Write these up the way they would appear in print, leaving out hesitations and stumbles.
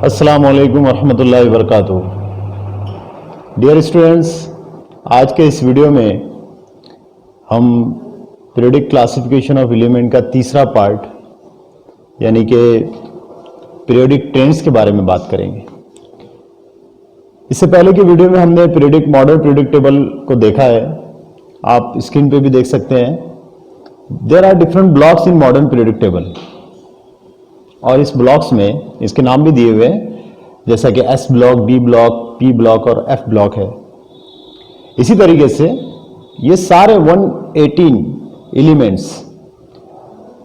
अस्सलामु अलैकुम वरहमतुल्लाहि वबरकातुहू। डियर स्टूडेंट्स, आज के इस वीडियो में हम पीरियोडिक क्लासिफिकेशन ऑफ एलिमेंट का तीसरा पार्ट यानी कि पीरियोडिक ट्रेंड्स के बारे में बात करेंगे। इससे पहले की वीडियो में हमने पीरियोडिक मॉडर्न पीरियोडिक टेबल को देखा है, आप स्क्रीन पे भी देख सकते हैं। There are different blocks in modern periodic table और इस ब्लॉक्स में इसके नाम भी दिए हुए हैं, जैसा कि s block, b block, p block और एफ ब्लॉक है। इसी तरीके से ये सारे 118 एलिमेंट्स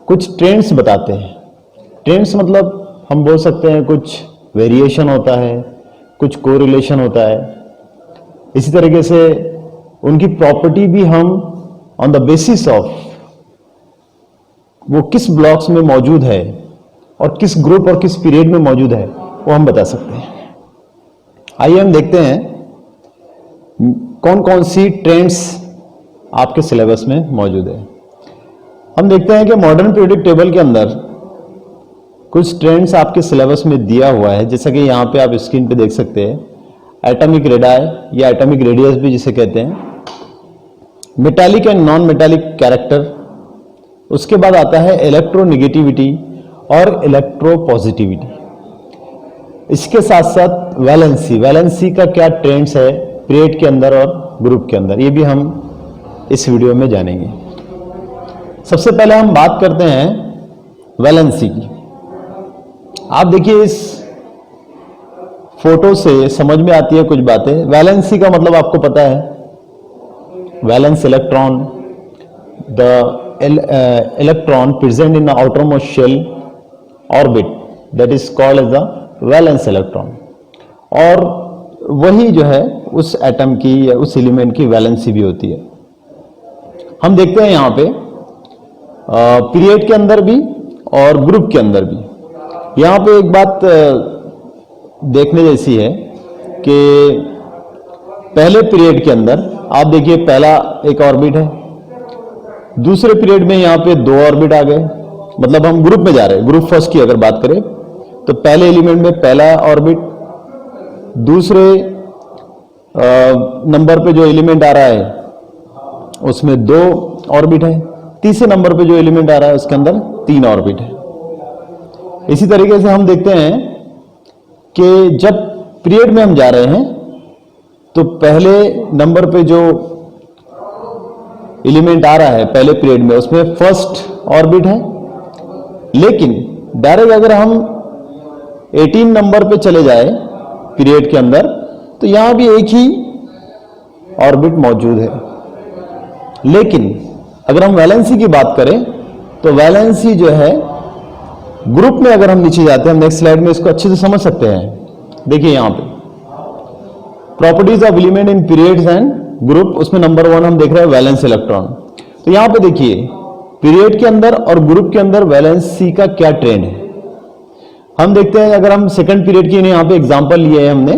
कुछ ट्रेंड्स बताते हैं। ट्रेंड्स मतलब हम बोल सकते हैं कुछ वेरिएशन होता है, कुछ कोरिलेशन होता है। इसी तरीके से उनकी प्रॉपर्टी भी हम ऑन द बेसिस ऑफ वो किस ब्लॉक्स में मौजूद है और किस ग्रुप और किस पीरियड में मौजूद है वो हम बता सकते हैं। आइए हम देखते हैं कौन कौन सी ट्रेंड्स आपके सिलेबस में मौजूद है। हम देखते हैं कि मॉडर्न पीरियोडिक टेबल के अंदर कुछ ट्रेंड्स आपके सिलेबस में दिया हुआ है, जैसा कि यहां पे आप स्क्रीन पे देख सकते हैं। एटॉमिक रेडाई या एटॉमिक रेडियस भी जिसे कहते हैं, metallic and non metallic character, उसके बाद आता है इलेक्ट्रोनेगेटिविटी और इलेक्ट्रोपॉजिटिविटी। इसके साथ साथ वैलेंसी का क्या ट्रेंड्स है पीरियड के अंदर और ग्रुप के अंदर, ये भी हम इस वीडियो में जानेंगे। सबसे पहले हम बात करते हैं वैलेंसी की। आप देखिए इस फोटो से समझ में आती है कुछ बातें। वैलेंसी का मतलब आपको पता है, valence electron, the electron present in the outermost shell orbit, that is called as the valence electron. और वही जो है उस एटम की या उस एलिमेंट की वैलेंसी भी होती है। हम देखते हैं यहां पे पीरियड के अंदर भी और ग्रुप के अंदर भी। यहां पे एक बात देखने जैसी है कि पहले पीरियड के अंदर आप देखिए पहला एक ऑर्बिट है, दूसरे पीरियड में यहां पे दो ऑर्बिट आ गए, मतलब हम ग्रुप में जा रहे हैं। ग्रुप फर्स्ट की अगर बात करें तो पहले एलिमेंट में पहला ऑर्बिट, दूसरे नंबर पे जो एलिमेंट आ रहा है उसमें दो ऑर्बिट है, तीसरे नंबर पे जो एलिमेंट आ रहा है उसके अंदर तीन ऑर्बिट है। इसी तरीके से हम देखते हैं कि जब पीरियड में हम जा रहे हैं तो पहले नंबर पे जो एलिमेंट आ रहा है पहले पीरियड में उसमें फर्स्ट ऑर्बिट है, लेकिन डायरेक्ट अगर हम 18 नंबर पे चले जाए पीरियड के अंदर तो यहां भी एक ही ऑर्बिट मौजूद है। लेकिन अगर हम वैलेंसी की बात करें तो वैलेंसी जो है ग्रुप में, अगर हम नीचे जाते हैं, हम नेक्स्ट स्लाइड में इसको अच्छे से समझ सकते हैं। देखिए यहां पे properties of element in periods and group, उसमें नंबर 1 हम देख रहे हैं वैलेंस इलेक्ट्रॉन। तो यहां पे देखिए पीरियड के अंदर और ग्रुप के अंदर वैलेंसी का क्या ट्रेंड है हम देखते हैं। अगर हम सेकंड पीरियड की यहां पे एग्जांपल लिए है हमने,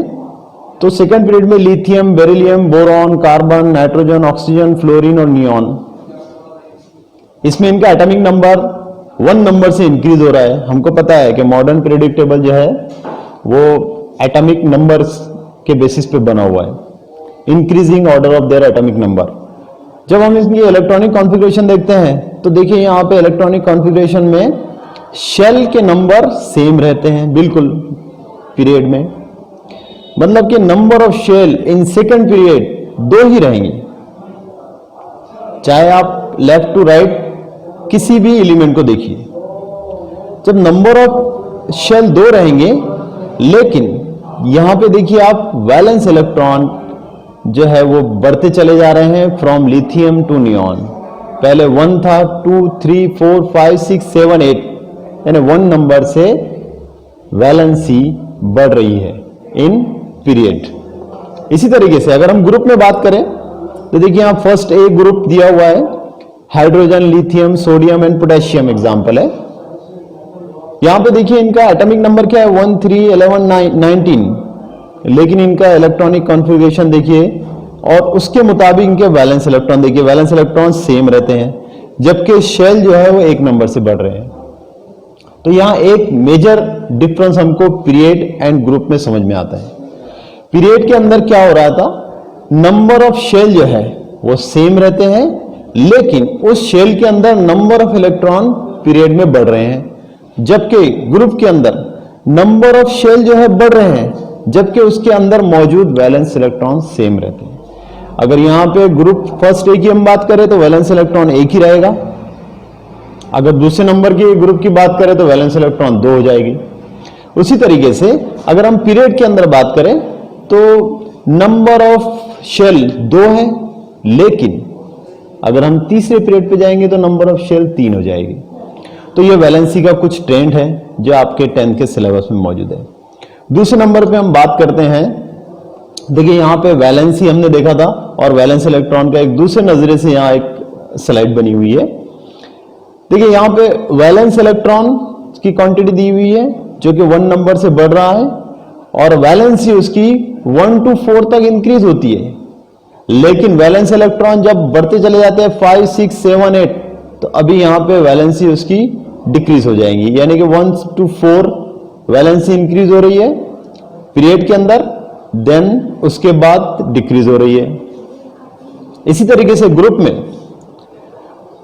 तो सेकंड पीरियड में lithium, beryllium, boron, carbon, nitrogen, oxygen, fluorine और नियॉन, इसमें इनका एटॉमिक नंबर 1 नंबर से इंक्रीज हो रहा है। हमको पता है कि मॉडर्न पीरियोडिक टेबल जो है वो एटॉमिक नंबर्स के बेसिस पे बना हुआ है, increasing order of their atomic number. जब हम इसकी इलेक्ट्रॉनिक कॉन्फ़िगरेशन देखते हैं तो देखिए यहां पे इलेक्ट्रॉनिक कॉन्फ़िगरेशन में शेल के नंबर सेम रहते हैं बिल्कुल पीरियड में, मतलब कि number of shell in second period दो ही रहेंगे, चाहे आप लेफ्ट टू राइट किसी भी एलिमेंट को देखिए। जब नंबर ऑफ शेल दो रहेंगे, लेकिन यहां पे देखिए आप वैलेंस इलेक्ट्रॉन जो है वो बढ़ते चले जा रहे हैं फ्रॉम लिथियम टू नियॉन। पहले 1 था, 2, 3, 4, 5, 6, 7, 8, यानी 1 नंबर से वैलेंसी बढ़ रही है इन पीरियड। इसी तरीके से अगर हम ग्रुप में बात करें तो देखिए यहां फर्स्ट ए ग्रुप दिया हुआ है, hydrogen, lithium, sodium and potassium example है। यहां पे देखिए इनका एटॉमिक नंबर क्या है 1, 3, 11, 19, लेकिन इनका इलेक्ट्रॉनिक कॉन्फ़िगरेशन देखिए और उसके मुताबिक इनके वैलेंस इलेक्ट्रॉन देखिए, वैलेंस इलेक्ट्रॉन सेम रहते हैं, जबकि शेल जो है वो 1 नंबर से बढ़ रहे हैं। तो यहां एक मेजर डिफरेंस हमको पीरियड एंड ग्रुप में समझ में आता है। पीरियड के अंदर क्या हो रहा था, नंबर ऑफ शेल जो है वो सेम रहते हैं, लेकिन उस शेल के अंदर नंबर ऑफ इलेक्ट्रॉन पीरियड में बढ़ रहे हैं, जबकि ग्रुप के अंदर नंबर ऑफ शेल जो है बढ़ रहे हैं, जबकि उसके अंदर मौजूद वैलेंस इलेक्ट्रॉन सेम रहते हैं। अगर यहां पे ग्रुप फर्स्ट ए की हम बात करें तो वैलेंस इलेक्ट्रॉन एक ही रहेगा, अगर दूसरे नंबर के ग्रुप की बात करें तो वैलेंस इलेक्ट्रॉन 2 हो जाएगी। उसी तरीके से अगर हम पीरियड के अंदर बात करें तो नंबर ऑफ शेल 2 है, लेकिन अगर हम तीसरे पीरियड पे जाएंगे तो नंबर ऑफ शेल 3 हो जाएगी। तो ये वैलेंसी का कुछ ट्रेंड है जो आपके 10th के सिलेबस में मौजूद है। दूसरे नंबर पे हम बात करते हैं, देखिए यहां पे वैलेंसी हमने देखा था और वैलेंस इलेक्ट्रॉन का एक दूसरे नजरिए से यहां एक स्लाइड बनी हुई है। देखिए यहां पे वैलेंस इलेक्ट्रॉन की क्वांटिटी दी हुई है जो कि 1 नंबर से बढ़ रहा है और वैलेंसी उसकी 1 to 4 तक इंक्रीज होती है, लेकिन वैलेंस इलेक्ट्रॉन जब बढ़ते चले जाते हैं 5, 6, 7, 8 तो अभी यहां पे वैलेंसी उसकी डिक्रीज हो जाएंगी, यानी कि 1 to 4 वैलेंसी इंक्रीज हो रही है पीरियड के अंदर, देन उसके बाद डिक्रीज हो रही है। इसी तरीके से ग्रुप में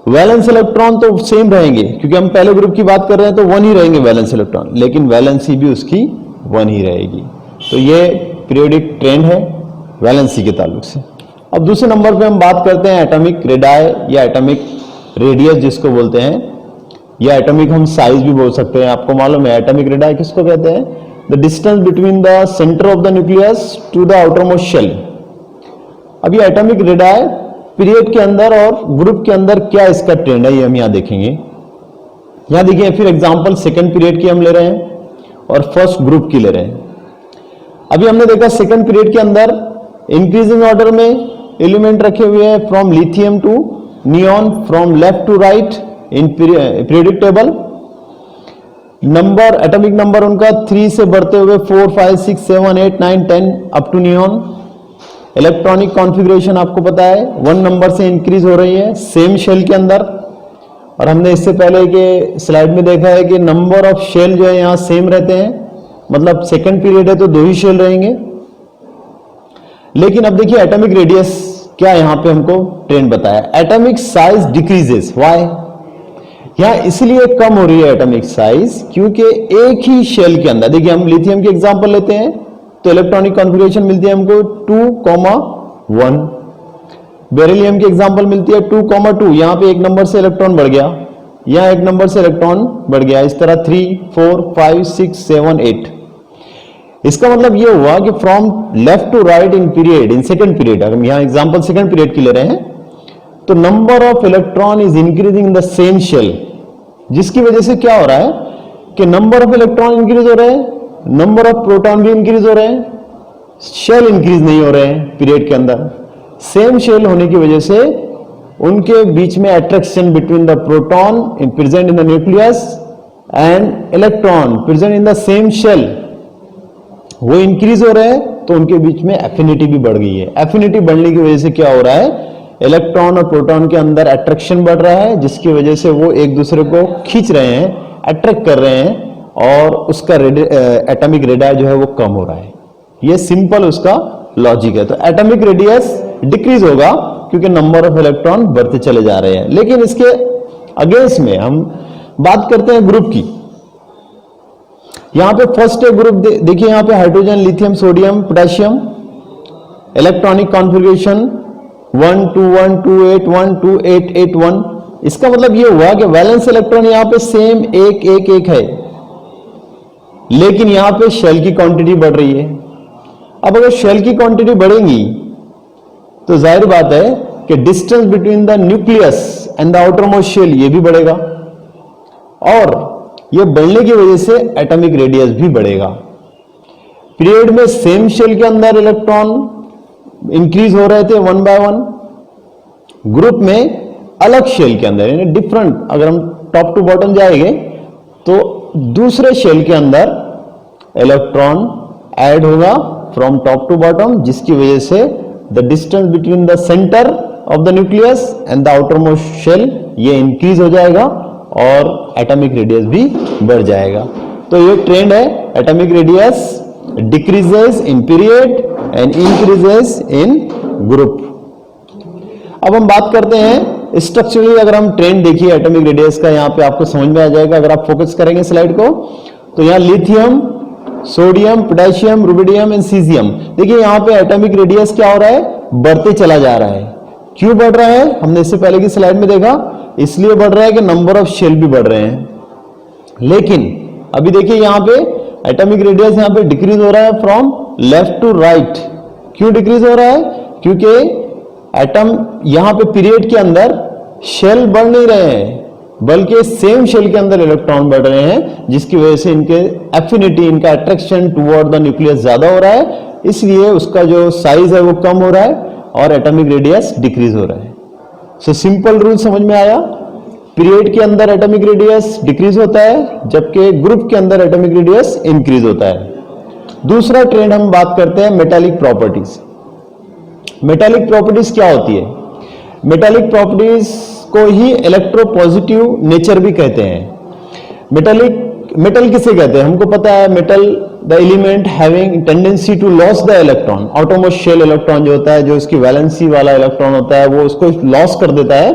वैलेंस इलेक्ट्रॉन तो सेम रहेंगे, क्योंकि हम पहले ग्रुप की बात कर रहे हैं तो 1 ही रहेंगे वैलेंस इलेक्ट्रॉन, लेकिन वैलेंसी भी उसकी 1 ही रहेगी। तो ये पीरियोडिक ट्रेंड है वैलेंसी के ताल्लुक से। अब दूसरे नंबर पे हम बात करते हैं एटॉमिक रेडाई या एटॉमिक रेडियस जिसको बोलते हैं, या एटॉमिक हम साइज भी बोल सकते हैं। आपको मालूम है एटॉमिक रेडाई किसको कहते हैं, the distance between the centre of the nucleus to the outer most shell. अब ये एटॉमिक रेडाई पीरियड के अंदर और ग्रुप के अंदर क्या इसका ट्रेंड है ये हम यहां देखेंगे। यहां देखिए फिर एग्जांपल सेकंड पीरियड की हम ले रहे हैं और फर्स्ट ग्रुप की ले रहे हैं। अभी हमने देखा सेकंड पीरियड के अंदर इंक्रीजिंग ऑर्डर में एलिमेंट रखे हुए हैं from lithium to neon, from left to right in periodic table. Number atomic number उनका 3 से बढ़ते हुए 4, 5, 6, 7, 8, 9, 10 up to neon. Electronic configuration आपको पता है 1 नंबर से इंक्रीज हो रही है सेम शेल के अंदर, और हमने इससे पहले के स्लाइड में देखा है कि नंबर ऑफ शेल जो है यहां सेम रहते हैं, मतलब सेकंड पीरियड है तो 2 ही शेल रहेंगे। लेकिन अब देखिए एटॉमिक रेडियस क्या यहां पे हमको ट्रेंड बताया, एटॉमिक साइज डिक्रीजेस। व्हाई? यहां इसलिए कम हो रही है एटॉमिक साइज क्योंकि एक ही शेल के अंदर, देखिए हम लिथियम की एग्जांपल लेते हैं तो इलेक्ट्रॉनिक कॉन्फ़िगरेशन मिलती है हमको 2,1। बेरिलियम की एग्जांपल मिलती है 2,2। यहां पे एक नंबर से इलेक्ट्रॉन बढ़ गया, यहां एक नंबर से इलेक्ट्रॉन बढ़ गया, इस तरह 3, 4, 5, 6, 7, 8। इसका मतलब ये हुआ कि from left to right in period, in second period, अगर हम यहां एग्जांपल सेकंड पीरियड की ले रहे हैं तो number of electron is increasing in the same shell, जिसकी वजह से क्या हो रहा है कि नंबर ऑफ इलेक्ट्रॉन इंक्रीज हो रहे हैं, नंबर ऑफ प्रोटॉन भी इंक्रीज हो रहे हैं, शेल इंक्रीज नहीं हो रहे हैं पीरियड के अंदर। सेम शेल होने की वजह से उनके बीच में attraction between the proton present in the nucleus and electron present in the same shell वो इंक्रीज हो रहे हैं, तो उनके बीच में एफिनिटी भी बढ़ गई है। एफिनिटी बढ़ने की वजह से क्या हो रहा है, इलेक्ट्रॉन और प्रोटॉन के अंदर अट्रैक्शन बढ़ रहा है, जिसकी वजह से वो एक दूसरे को खींच रहे हैं, अट्रैक्ट कर रहे हैं, और उसका एटॉमिक रेडियस जो है वो कम हो रहा है। ये सिंपल उसका लॉजिक है। तो एटॉमिक रेडियस डिक्रीज होगा क्योंकि नंबर ऑफ इलेक्ट्रॉन बढ़ते चले जा रहे हैं। लेकिन इसके अगेंस्ट में हम बात करते हैं ग्रुप की। यहां पे फर्स्ट ग्रुप देखिए, यहां पे hydrogen, lithium, sodium, potassium, electronic configuration 1, 2, 1, 2, 8, 1, 2, 8, 8, 1। इसका मतलब यह हुआ कि वैलेंस इलेक्ट्रॉन यहां पे सेम 1, 1, 1 है, लेकिन यहां पे शेल की क्वांटिटी बढ़ रही है। अब अगर शेल की क्वांटिटी बढ़ेगी तो जाहिर बात है कि distance between the nucleus and the outer most shell ये भी बढ़ेगा, और ये बढ़ने की वजह से एटॉमिक रेडियस भी बढ़ेगा। पीरियड में सेम शेल के अंदर इलेक्ट्रॉन इंक्रीज हो रहे थे 1 by 1, ग्रुप में अलग शेल के अंदर यानी डिफरेंट, अगर हम टॉप टू बॉटम जाएंगे तो दूसरे शेल के अंदर इलेक्ट्रॉन ऐड होगा फ्रॉम टॉप टू बॉटम, जिसकी वजह से the distance between the centre of the nucleus and the outer most shell ये इंक्रीज हो जाएगा, और एटॉमिक रेडियस भी बढ़ जाएगा। तो ये ट्रेंड है, atomic radius decreases in period and increases in group. अब हम बात करते हैं स्ट्रक्चरली, अगर हम ट्रेंड देखिए एटॉमिक रेडियस का, यहां पे आपको समझ में आ जाएगा अगर आप फोकस करेंगे स्लाइड को। तो यहां lithium, sodium, potassium, rubidium and caesium, देखिए यहां पे एटॉमिक रेडियस क्या हो रहा है, बढ़ते चला जा रहा है। क्यों बढ़ रहा है, हमने इससे पहले की स्लाइड में देखा, इसलिए बढ़ रहा है कि नंबर ऑफ शेल भी बढ़ रहे हैं। लेकिन अभी देखिए यहां पे एटॉमिक रेडियस यहां पे डिक्रीज हो रहा है फ्रॉम लेफ्ट टू राइट। क्यों डिक्रीज हो रहा है, क्योंकि एटम यहां पे पीरियड के अंदर शेल बढ़ नहीं रहे हैं, बल्कि सेम शेल के अंदर इलेक्ट्रॉन बढ़ रहे हैं, जिसकी वजह से इनके एफिनिटी, इनका अट्रैक्शन टुवर्ड द न्यूक्लियस ज्यादा हो रहा है, इसलिए उसका जो साइज है वो कम हो रहा है और एटॉमिक रेडियस डिक्रीज हो रहा है। सो सिंपल रूल समझ में आया, पीरियड के अंदर एटॉमिक रेडियस डिक्रीज होता है, जबकि ग्रुप के अंदर एटॉमिक रेडियस इंक्रीज होता है। दूसरा ट्रेंड हम बात करते हैं मेटालिक प्रॉपर्टीज। मेटालिक प्रॉपर्टीज क्या होती है, मेटालिक प्रॉपर्टीज को ही इलेक्ट्रोपॉजिटिव नेचर भी कहते हैं। मेटल किसे कहते हैं, हमको पता है, metal the element having tendency to loss the electron, outermost shell electron जो होता है, जो इसकी वैलेंसी वाला इलेक्ट्रॉन होता है, वो उसको लॉस कर देता है,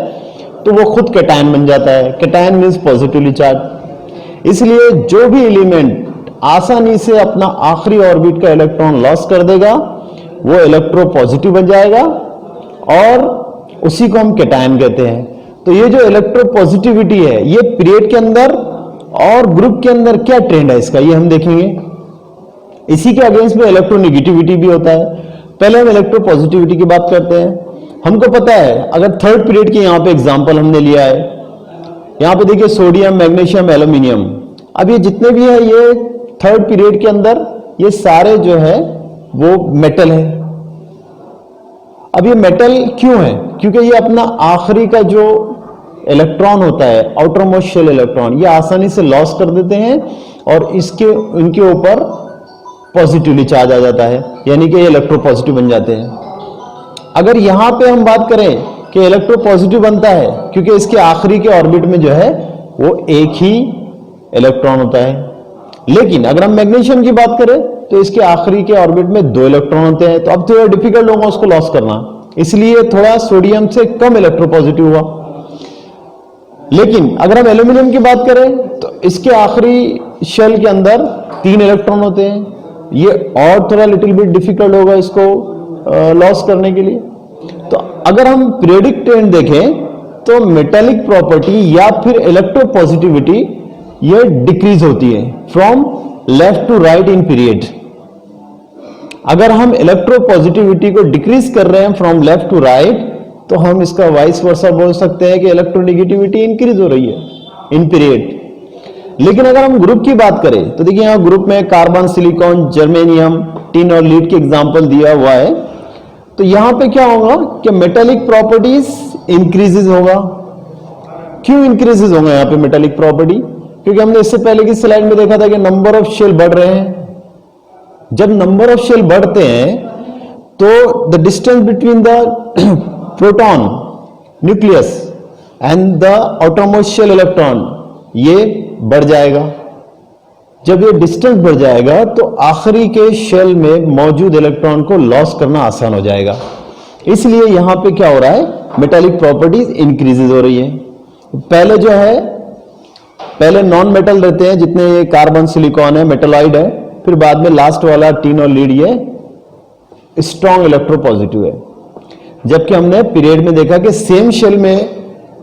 तो वो खुद कैटायन बन जाता है। Cation means positively charge. इसलिए जो भी एलिमेंट आसानी से अपना आखिरी ऑर्बिट का इलेक्ट्रॉन लॉस कर देगा, वो इलेक्ट्रोपॉजिटिव बन जाएगा और उसी को हम कैटायन कहते हैं। तो ये जो इलेक्ट्रोपॉजिटिविटी है, ये पीरियड के अंदर और ग्रुप के अंदर क्या ट्रेंड है इसका, ये हम देखेंगे। इसी के अगेंस्ट में इलेक्ट्रोनेगेटिविटी भी होता है। पहले हम इलेक्ट्रोपॉजिटिविटी की बात करते हैं। हमको पता है, अगर थर्ड पीरियड की यहां पे एग्जांपल हमने लिया है, यहां पे देखिए सोडियम, मैग्नीशियम, एल्यूमिनियम, अब ये जितने भी है ये थर्ड पीरियड के अंदर ये सारे जो है वो मेटल है। अब ये मेटल क्यों है, क्योंकि ये अपना आखिरी का जो इलेक्ट्रॉन होता है, आउटर मोस्ट शेल इलेक्ट्रॉन, ये आसानी से लॉस कर देते हैं और इनके ऊपर पॉजिटिवली चार्ज आ जाता है, यानी कि ये इलेक्ट्रोपॉजिटिव बन जाते हैं। अगर यहां पे हम बात करें कि इलेक्ट्रोपॉजिटिव बनता है क्योंकि इसके आखिरी के ऑर्बिट में जो है वो एक ही इलेक्ट्रॉन होता है, लेकिन अगर हम मैग्नीशियम की बात करें तो इसके आखिरी के ऑर्बिट में 2 इलेक्ट्रॉन होते हैं, तो अब थोड़ा डिफिकल्ट होगा उसको लॉस करना, इसलिए थोड़ा सोडियम से कम इलेक्ट्रोपॉजिटिव हुआ। लेकिन अगर हम एल्यूमिनियम की बात करें तो इसके आखिरी शेल के अंदर 3 इलेक्ट्रॉन होते हैं, ये और थोड़ा लिटिल बिट डिफिकल्ट होगा इसको लॉस करने के लिए। तो अगर हम पीरियोडिक ट्रेंड देखें तो मेटालिक प्रॉपर्टी या फिर इलेक्ट्रोपॉजिटिविटी ये डिक्रीज होती है from left to right in period. अगर हम इलेक्ट्रोपॉजिटिविटी को डिक्रीज कर रहे हैं फ्रॉम लेफ्ट टू राइट, तो हम इसका वाइस वर्सा बोल सकते हैं कि इलेक्ट्रोनेगेटिविटी इंक्रीज हो रही है इन पीरियड। लेकिन अगर हम ग्रुप की बात करें तो देखिए यहां ग्रुप में कार्बन, सिलिकॉन, जर्मेनियम, टिन और लीड के एग्जांपल दिया हुआ है। तो यहां पे क्या होगा कि मेटालिक प्रॉपर्टीज इंक्रीजेज होगा। क्यों इंक्रीजेज होगा यहां पे मेटालिक प्रॉपर्टी, क्योंकि हमने इससे पहले की स्लाइड में देखा था कि नंबर ऑफ शेल बढ़ रहे हैं। जब नंबर ऑफ शेल बढ़ते हैं तो the distance between the proton nucleus and the outermost shell electron ये बढ़ जाएगा। जब ये डिस्टेंस बढ़ जाएगा तो आखिरी के शेल में मौजूद इलेक्ट्रॉन को लॉस करना आसान हो जाएगा। इसलिए यहां पे क्या हो रहा है, मेटालिक प्रॉपर्टीज इंक्रीजेज हो रही है। पहले जो है, पहले नॉन मेटल रहते हैं, जितने ये कार्बन, सिलिकॉन है, मेटलॉइड है, फिर बाद में लास्ट वाला टिन और लीड ये स्ट्रॉन्ग इलेक्ट्रोपॉजिटिव है। जबकि हमने पीरियड में देखा कि सेम शेल में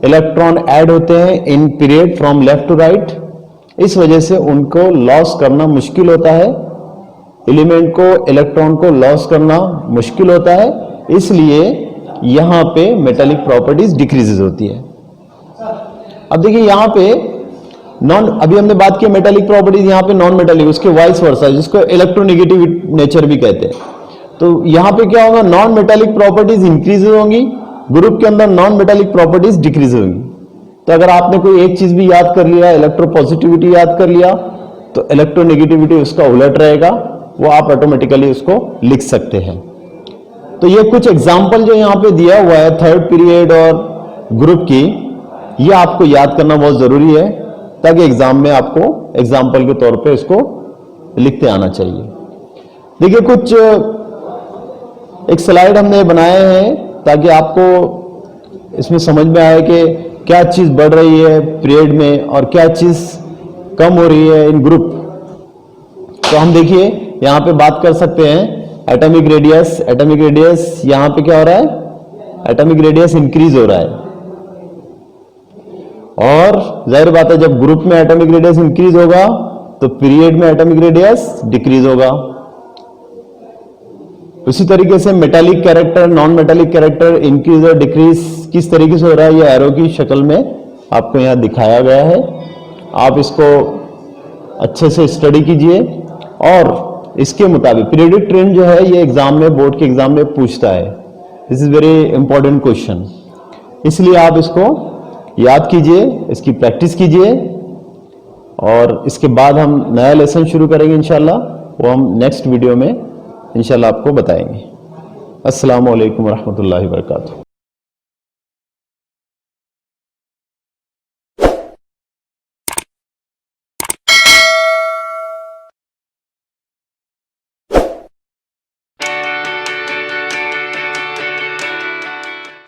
इलेक्ट्रॉन ऐड होते हैं in period from left to right, इस वजह से उनको लॉस करना मुश्किल होता है, एलिमेंट को, इलेक्ट्रॉन को लॉस करना मुश्किल होता है, इसलिए यहां पे मेटालिक प्रॉपर्टीज डिक्रीजेज होती है। अब देखिए यहां पे अभी हमने बात की मेटालिक प्रॉपर्टीज, यहां पे नॉन मेटालिक, उसके वाइस वर्सा, जिसको इलेक्ट्रोनेगेटिव नेचर भी कहते हैं। तो यहां पे क्या होगा, नॉन मेटालिक प्रॉपर्टीज इंक्रीज होंगी, ग्रुप के अंदर नॉन मेटालिक प्रॉपर्टीज डिक्रीज होंगी। तो अगर आपने कोई एक चीज भी याद कर लिया, इलेक्ट्रोपॉजिटिविटी याद कर लिया, तो इलेक्ट्रोनेगेटिविटी उसका उलट रहेगा, वो आप ऑटोमेटिकली उसको लिख सकते हैं। तो ये कुछ एग्जाम्पल जो यहां पे दिया हुआ है थर्ड पीरियड और ग्रुप की, ये आपको याद करना बहुत जरूरी है ताकि एग्जाम में आपको एग्जाम्पल के तौर पे इसको लिखते आना चाहिए। देखिए कुछ एक स्लाइड हमने बनाए हैं ताकि आपको इसमें समझ में आए कि क्या चीज बढ़ रही है पीरियड में और क्या चीज कम हो रही है इन ग्रुप। तो हम देखिए यहां पे बात कर सकते हैं एटॉमिक रेडियस यहां पे क्या हो रहा है, एटॉमिक रेडियस इंक्रीज हो रहा है, और जाहिर बात है जब ग्रुप में एटॉमिक रेडियस इंक्रीज होगा तो पीरियड में एटॉमिक रेडियस डिक्रीज होगा। उसी तरीके से metallic character, non metallic character increase और डिक्रीज किस तरीके से हो रहा है ये एरो की शक्ल में आपको यहां दिखाया गया है। आप इसको अच्छे से स्टडी कीजिए और इसके मुताबिक पीरियडिक ट्रेंड जो है ये एग्जाम में, बोर्ड के एग्जाम में पूछता है। This is very important question, इसलिए आप इसको याद कीजिए, इसकी प्रैक्टिस कीजिए और इसके बाद हम नया लेसन शुरू करेंगे इंशाल्लाह, वो हम नेक्स्ट वीडियो में इंशाल्लाह आपको बताएंगे। अस्सलामु अलैकुम रहमतुल्लाहि व बरकातुहू।